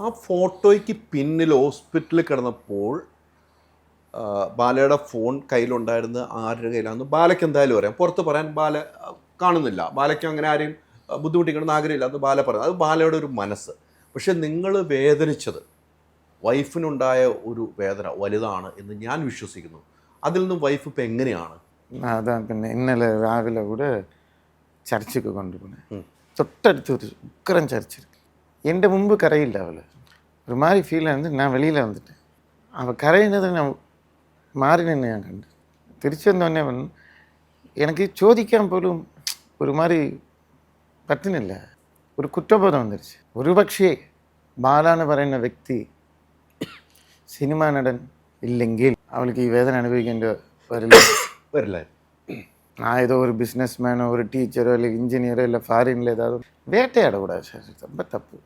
ആ ഫോട്ടോയ്ക്ക് പിന്നിൽ ഹോസ്പിറ്റലിൽ കിടന്നപ്പോൾ ബാലയുടെ ഫോൺ കയ്യിലുണ്ടായിരുന്ന ആരുടെ കയ്യിലാണെന്ന് ബാലയ്ക്ക് എന്തായാലും അറിയാം. പുറത്ത് പറയാൻ ബാല കാണുന്നില്ല. ബാലയ്ക്ക് അങ്ങനെ ആരെയും ബുദ്ധിമുട്ടിക്കണമെന്ന് ആഗ്രഹമില്ല. അത് ബാല പറയുന്നത്. അത് ബാലയുടെ ഒരു മനസ്സ്. പക്ഷെ നിങ്ങൾ വേദനിച്ചത് വൈഫിനുണ്ടായ ഒരു വേദന വലുതാണ് എന്ന് ഞാൻ വിശ്വസിക്കുന്നു. അതിൽ നിന്നും വൈഫ് ഇപ്പം എങ്ങനെയാണ്? അതാണ്. പിന്നെ ഇന്നലെ രാവിലെ കൂടെ ചർച്ചയ്ക്ക് കൊണ്ടുപോകുന്നത്. തൊട്ടടുത്ത് ഒരു ഉക്കരം ചർച്ച இருக்கு. എൻ്റെ മുമ്പ് കരയില്ല അവൾ. ഒരു மாதிரி ஃபீல் ஆனது. நான் வெளியில் வந்துட்டேன். அவள் கரையினதை நான் மாறி நின்று ഞാൻ കണ്ടു. തിരിച്ചു വന്നോന്നെ എനിക്ക് ചോദിക്കാൻ പോലും ഒരു மாதிரி പറ്റുന്നില്ല. ഒരു കുറ്റബോധം വന്നിരിച്ചു. ഒരു പക്ഷേ ബാല എന്ന് പറയുന്ന വ്യക്തി സിനിമാ നടൻ ഇല്ലെങ്കിൽ അവൾക്ക് ഈ വേദന അനുഭവിക്കേണ്ടി വരില്ല. நான் ஏதோ ஒரு பிஸ்னஸ் மேனோ ஒரு டீச்சரோ இல்லை இன்ஜினியரோ இல்லை ஃபாரின்ல ஏதாவது வேட்டையாடக்கூடாது சார். ரொம்ப தப்பு.